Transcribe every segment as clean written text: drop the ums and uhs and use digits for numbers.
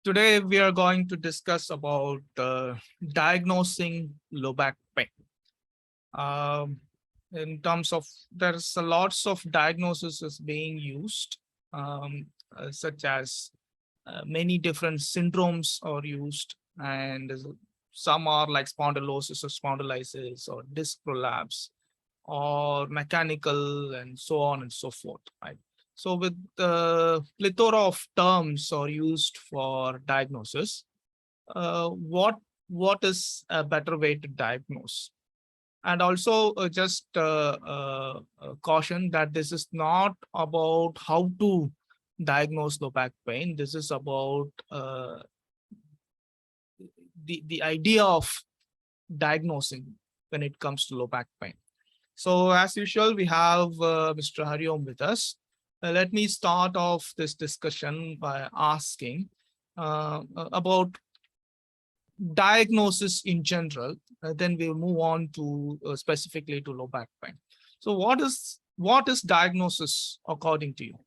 Today we are going to discuss about diagnosing low back pain. In terms of there's a lots of diagnosis is being used, such as many different syndromes are used, and some are like spondylosis or spondylitis or disc prolapse or mechanical and so on and so forth, right? So with the plethora of terms are used for diagnosis, what is a better way to diagnose? And also just caution that this is not about how to diagnose low back pain. This is about the idea of diagnosing when it comes to low back pain. So as usual, we have Mr. Hariom with us. Let me start off this discussion by asking about diagnosis in general. Then we'll move on to specifically to low back pain. So what is diagnosis according to you?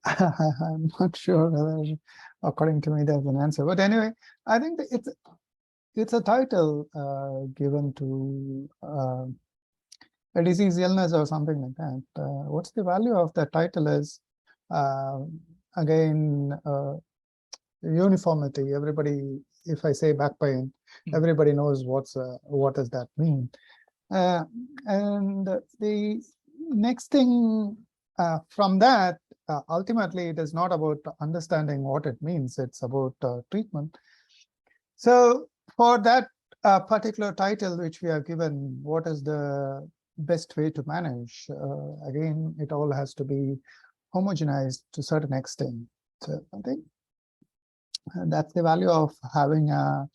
I'm not sure whether, according to me, there's an answer. But anyway, I think that it's a title given to a disease, illness, or something like that. What's the value of that title is, again, uniformity. Everybody, if I say back pain, everybody knows what does that mean. And the next thing from that, ultimately, it is not about understanding what it means. It's about treatment. So for that particular title, which we have given, what is the best way to manage? Again, it all has to be homogenized to a certain extent. So I think that's the value of having a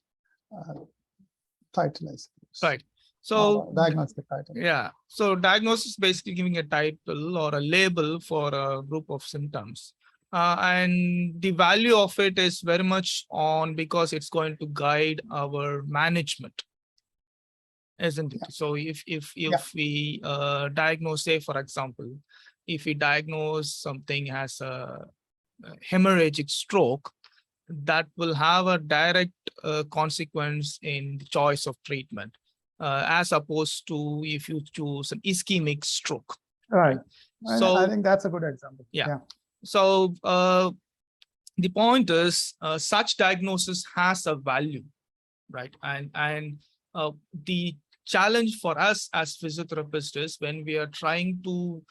title, I suppose. Right. So diagnostic title. Yeah. So diagnosis is basically giving a title or a label for a group of symptoms. And the value of it is very much on because it's going to guide our management, isn't it? So if we diagnose, say, for example, if we diagnose something as a hemorrhagic stroke, that will have a direct consequence in the choice of treatment, as opposed to if you choose an ischemic stroke. Right. So I think that's a good example. Yeah. So the point is, such diagnosis has a value, right? And the challenge for us as physiotherapists is when we are trying to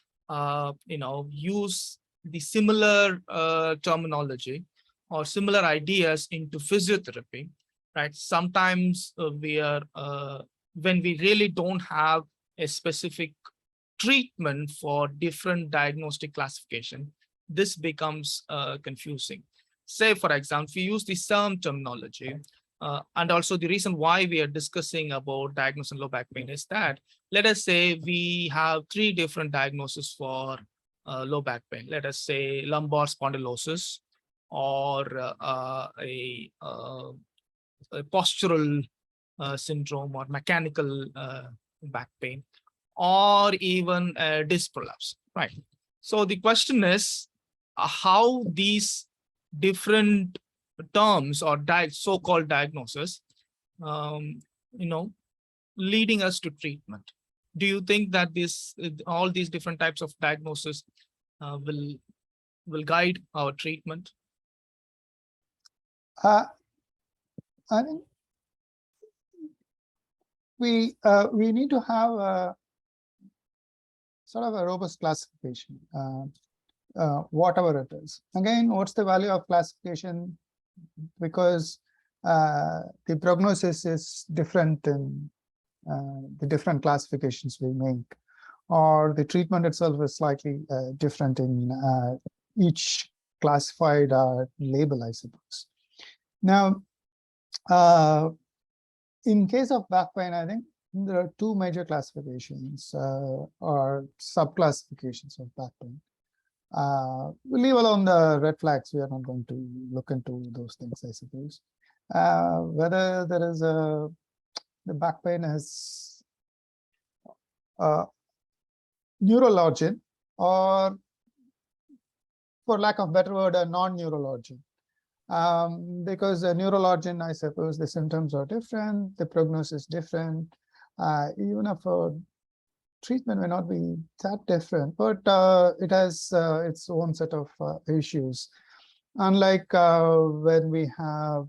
use the similar terminology or similar ideas into physiotherapy, right? Sometimes we are when we really don't have a specific treatment for different diagnostic classification, this becomes confusing. Say, for example, if we use the SERM terminology, and also the reason why we are discussing about diagnosing low back pain is that, let us say we have 3 different diagnoses for low back pain. Let us say lumbar spondylosis, or a postural syndrome, or mechanical back pain, or even disc prolapse, right? So the question is how these different terms or so-called diagnosis, leading us to treatment. Do you think that all these different types of diagnosis will guide our treatment? I think we need to have a sort of a robust classification, whatever it is. Again, what's the value of classification? Because the prognosis is different in the different classifications we make, or the treatment itself is slightly different in each classified label, I suppose. Now, in case of back pain, I think there are 2 major classifications or sub-classifications of back pain. We'll leave alone the red flags. We are not going to look into those things, I suppose. Whether there is the back pain is neural origin or for lack of better word, a non-neural origin. Because a neural origin, I suppose the symptoms are different, the prognosis is different, even if a treatment may not be that different, but it has its own set of issues. Unlike when we have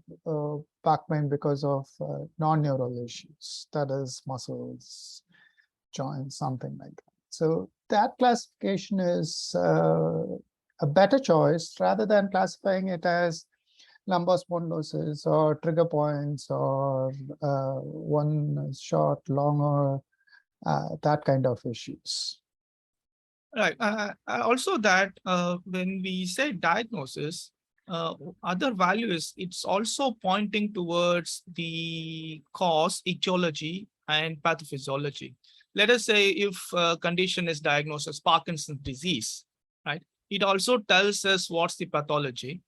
back pain because of non-neural issues, that is muscles, joints, something like that. So that classification is a better choice rather than classifying it as lumbar spondylosis or trigger points or one is short, longer, that kind of issues. Right. Also that when we say diagnosis, other value is it's also pointing towards the cause, etiology, and pathophysiology. Let us say if a condition is diagnosed as Parkinson's disease, right? It also tells us what's the pathology,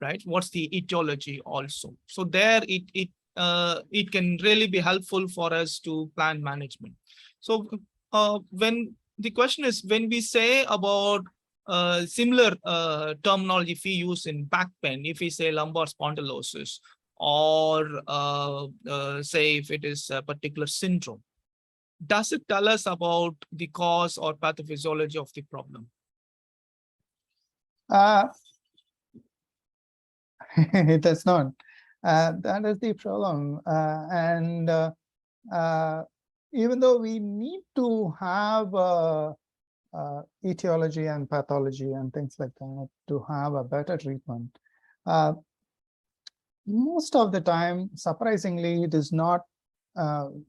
right? What's the etiology also. So there it can really be helpful for us to plan management. So when the question is, when we say about similar terminology if we use in back pain, if we say lumbar spondylosis, or say if it is a particular syndrome, does it tell us about the cause or pathophysiology of the problem? It does not. That is the problem. Even though we need to have etiology and pathology and things like that to have a better treatment, most of the time, surprisingly, it is not.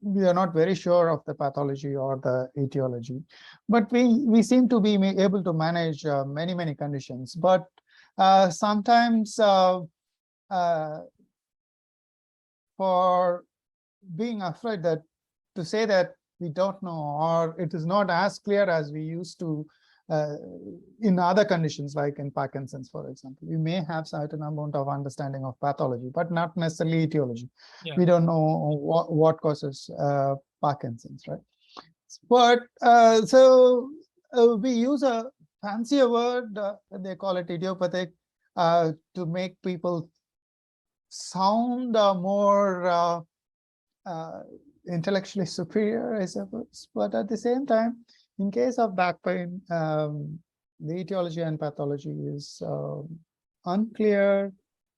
We are not very sure of the pathology or the etiology, but we seem to be able to manage many conditions. But sometimes for being afraid that to say that we don't know, or it is not as clear as we used to in other conditions, like in Parkinson's, for example, we may have certain amount of understanding of pathology, but not necessarily etiology. Yeah. We don't know what causes Parkinson's, right? But we use a fancier word, they call it idiopathic, to make people sound more intellectually superior, I suppose. But at the same time, in case of back pain, the etiology and pathology is unclear.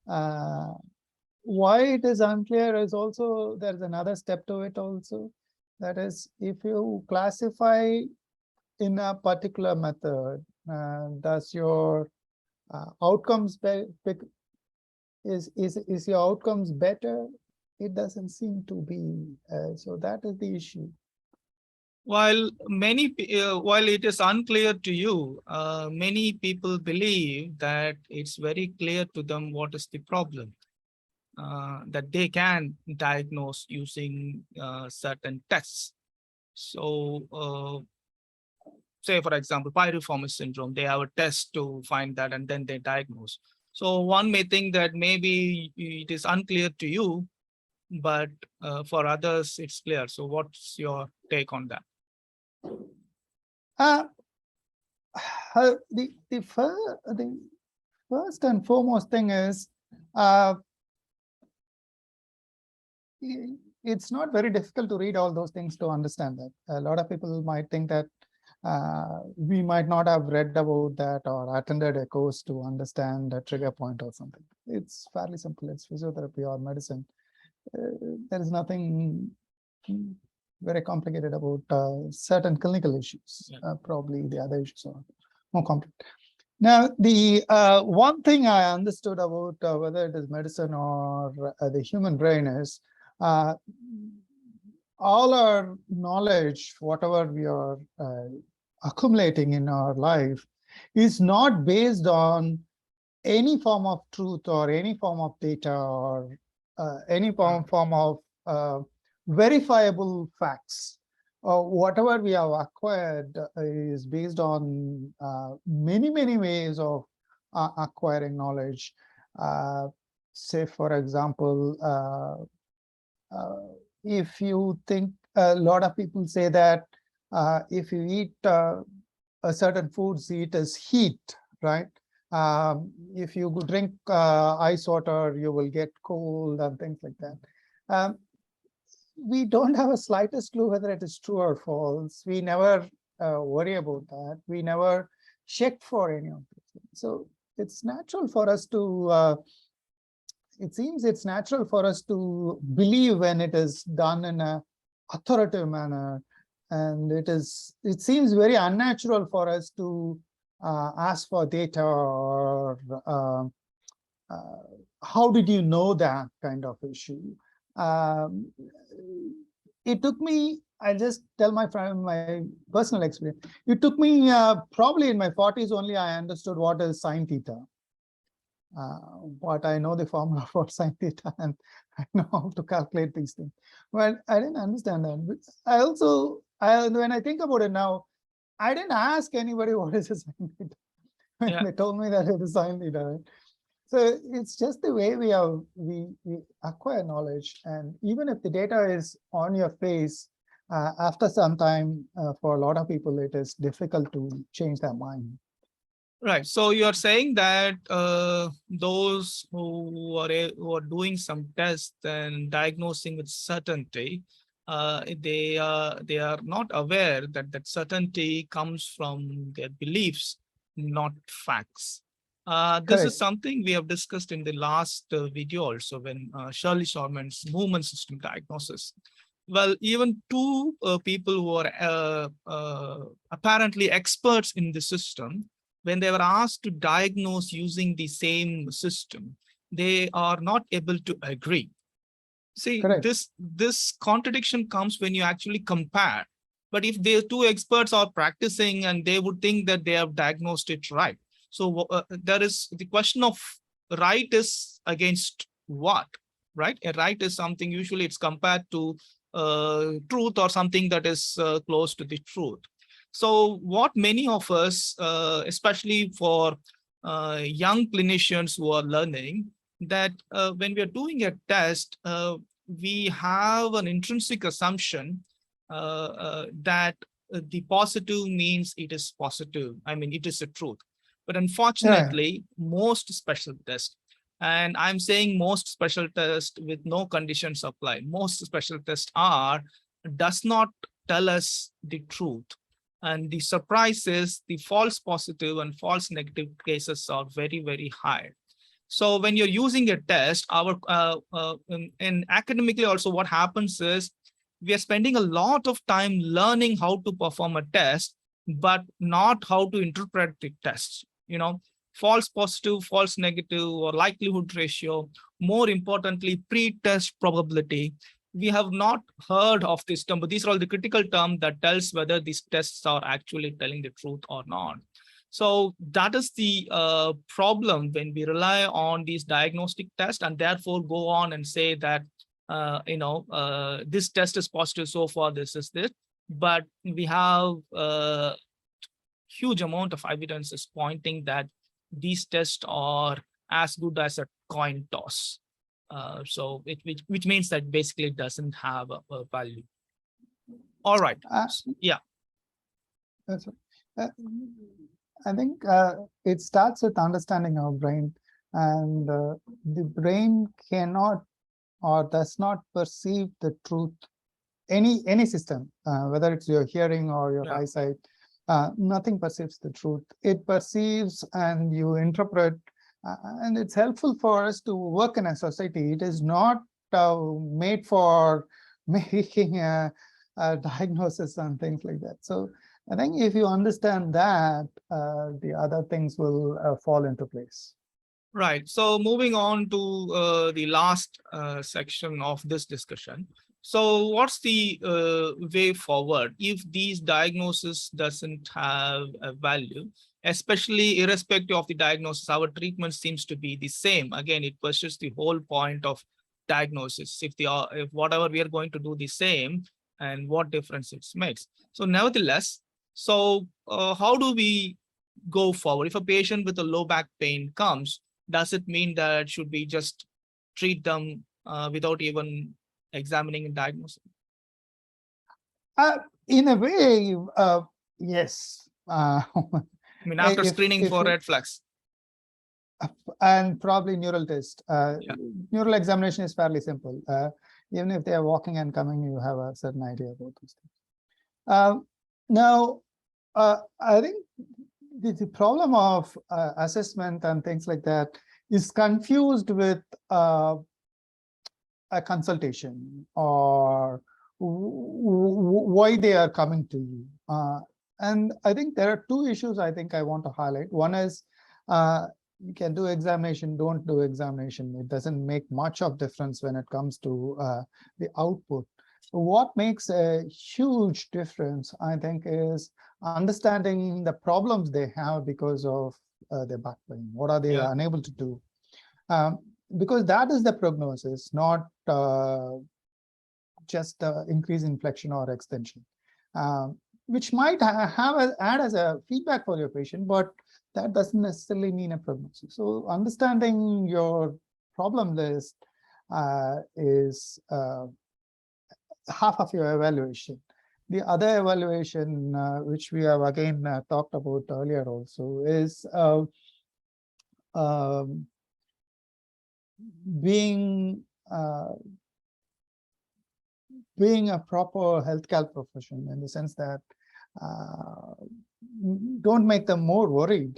Why it is unclear is also, there's another step to it also. That is, if you classify in a particular method, does your outcomes is your outcomes better? It doesn't seem to be. So that is the issue. While while it is unclear to you, many people believe that it's very clear to them what is the problem, that they can diagnose using certain tests. So say, for example, piriformis syndrome, they have a test to find that and then they diagnose. So one may think that maybe it is unclear to you, but for others it's clear. So what's your take on that? The first and foremost thing is it's not very difficult to read all those things to understand that. A lot of people might think that we might not have read about that or attended a course to understand a trigger point or something. It's fairly simple. It's physiotherapy or medicine. There is nothing very complicated about certain clinical issues. Yeah. Probably the other issues are more complicated. Now, the one thing I understood about whether it is medicine or the human brain is all our knowledge, whatever we are accumulating in our life, is not based on any form of truth or any form of data or any form of verifiable facts. Whatever we have acquired is based on many ways of acquiring knowledge. Say, for example, if you think, a lot of people say that if you eat a certain foods, eat as heat, right? If you drink ice water, you will get cold and things like that. We don't have a slightest clue whether it is true or false. We never worry about that. We never check for any of these things. So it's natural for us to, it seems it's natural for us to believe when it is done in a authoritative manner. And it seems very unnatural for us to ask for data or how did you know that kind of issue. It took me, I'll just tell my personal experience. It took me probably in my 40s only I understood what is sine theta. But I know the formula for sine theta and I know how to calculate these things. Well, I didn't understand that. But I also, when I think about it now, I didn't ask anybody what is a sine theta. Yeah. They told me that it is sine theta. Right? So it's just the way we acquire knowledge, and even if the data is on your face, after some time, for a lot of people, it is difficult to change their mind. Right. So you're saying that those who are doing some tests and diagnosing with certainty, they are not aware that that certainty comes from their beliefs, not facts. This Correct. is something we have discussed in the last video also, when Shirley Shorman's movement system diagnosis. Well, even two people who are apparently experts in the system, when they were asked to diagnose using the same system, they are not able to agree. See, Correct. this contradiction comes when you actually compare. But if the two experts are practicing and they would think that they have diagnosed it right. So there is the question of right is against what, right? A right is something, usually it's compared to truth or something that is close to the truth. So what many of us, especially for young clinicians who are learning, that when we are doing a test, we have an intrinsic assumption that the positive means it is positive. I mean, it is a truth. But unfortunately, most special tests, and I'm saying most special tests with no conditions applied, most special tests does not tell us the truth. And the surprise is the false positive and false negative cases are very, very high. So when you're using a test, in academically also what happens is we are spending a lot of time learning how to perform a test, but not how to interpret the test. You know, false positive, false negative, or likelihood ratio. More importantly, pre-test probability. We have not heard of this term, but these are all the critical terms that tells whether these tests are actually telling the truth or not. So that is the problem when we rely on these diagnostic tests and therefore go on and say that, this test is positive so far, this is this. But we have a huge amount of evidences pointing that these tests are as good as a coin toss. So which means that basically it doesn't have a value. All right. Yeah. That's right. I think it starts with understanding our brain, and the brain cannot or does not perceive the truth. Any system, whether it's your hearing or your eyesight, nothing perceives the truth. It perceives and you interpret, and it's helpful for us to work in a society. It is not made for making a diagnosis and things like that. So I think if you understand that, the other things will fall into place. Right. So moving on to the last section of this discussion. So what's the way forward if these diagnosis doesn't have a value, especially irrespective of the diagnosis, our treatment seems to be the same. Again, it pursues the whole point of diagnosis. If whatever we are going to do the same, and what difference it makes. So nevertheless, so how do we go forward? If a patient with a low back pain comes, does it mean that should we just treat them without even examining and diagnosing? In a way, yes. I mean, after if screening for you- red flags. and probably neural test. Yeah. Neural examination is fairly simple. Even if they are walking and coming, you have a certain idea about these things. Now, I think the problem of assessment and things like that is confused with a consultation or why they are coming to you. And I think there are two issues I think I want to highlight. One is you can do examination, don't do examination. It doesn't make much of difference when it comes to the output. What makes a huge difference, I think, is understanding the problems they have because of their back pain. What are they unable to do? Because that is the prognosis, not just increase in flexion or extension, which might add as a feedback for your patient, but that doesn't necessarily mean a prognosis. So understanding your problem list is half of your evaluation. The other evaluation, which we have again talked about earlier also, is being a proper healthcare profession, in the sense that don't make them more worried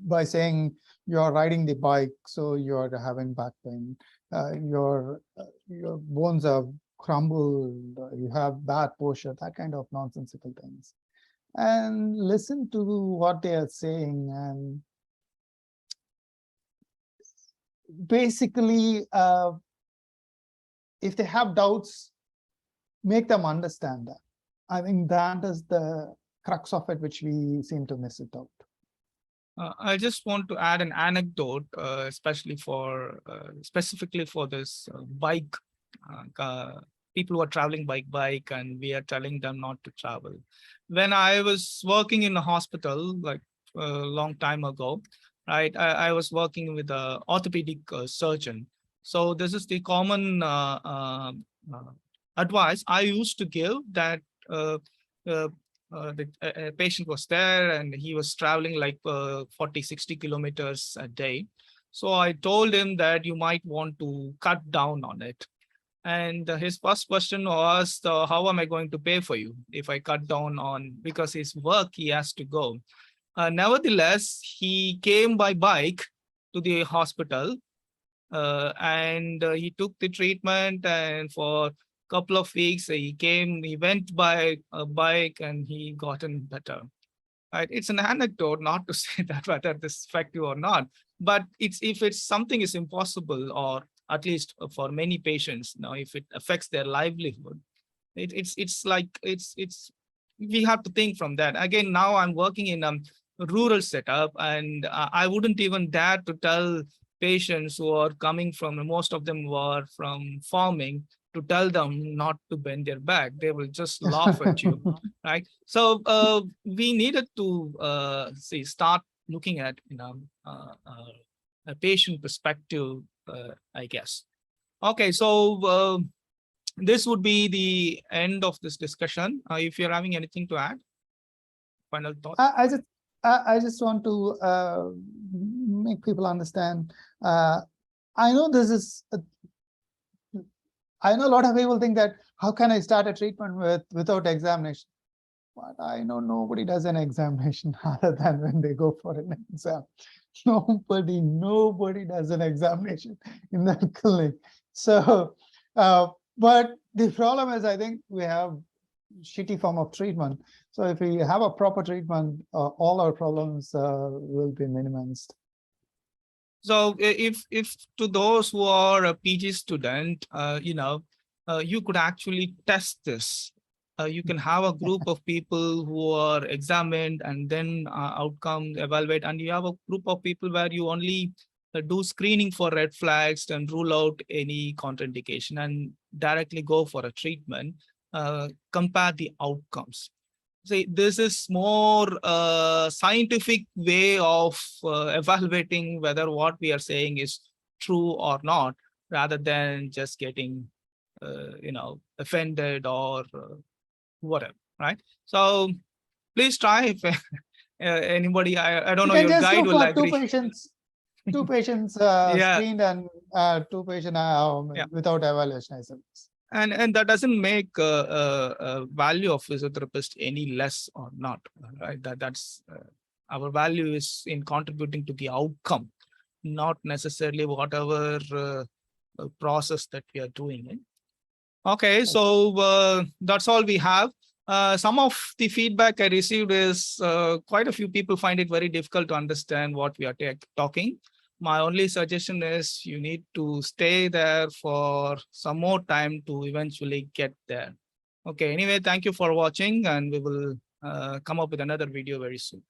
by saying you're riding the bike, so you're having back pain, your bones are crumbled, you have bad posture, that kind of nonsensical things. And listen to what they are saying, and basically, if they have doubts, make them understand that. I think that is the crux of it, which we seem to miss it out. I just want to add an anecdote, especially for specifically for this bike. People who are traveling by bike, and we are telling them not to travel. When I was working in a hospital, like a long time ago, right, I was working with an orthopedic surgeon. So this is the common advice I used to give, that the patient was there and he was traveling like 40-60 kilometers a day. So I told him that you might want to cut down on it. And his first question was, how am I going to pay for you if I cut down on, because his work he has to go. Nevertheless, he came by bike to the hospital, and he took the treatment, and for couple of weeks he went by a bike, and he gotten better. Right? It's an anecdote, not to say that whether this is effective or not, but if it's something is impossible, or at least for many patients now, if it affects their livelihood, it's like we have to think from that. Again, now I'm working in a rural setup, and I wouldn't even dare to tell patients who are coming from, most of them were from farming, to tell them not to bend their back. They will just laugh at you, right? So we needed to start looking at a patient perspective, I guess. Okay, so this would be the end of this discussion. If you're having anything to add, final thought. I just want to make people understand. I know this is. I know a lot of people think that how can I start a treatment without examination? But I know nobody does an examination other than when they go for an exam. Nobody does an examination in that clinic. So, but the problem is, I think we have shitty form of treatment. So if we have a proper treatment, all our problems will be minimized. So if to those who are a PG student, you could actually test this. You can have a group of people who are examined, and then outcome evaluate, and you have a group of people where you only do screening for red flags and rule out any contraindication, and directly go for a treatment. Compare the outcomes. See, this is more scientific way of evaluating whether what we are saying is true or not, rather than just getting offended or whatever, right? So please try. Anybody, I don't You know, can your just guide do will for agree. two patients Yeah. screened and two patient Yeah. without evaluation, I suppose. And that doesn't make value of physiotherapist any less or not, right? That's our value is in contributing to the outcome, not necessarily whatever process that we are doing in. Okay, so that's all we have. Some of the feedback I received is quite a few people find it very difficult to understand what we are talking. My only suggestion is you need to stay there for some more time to eventually get there. Okay, anyway, thank you for watching, and we will come up with another video very soon.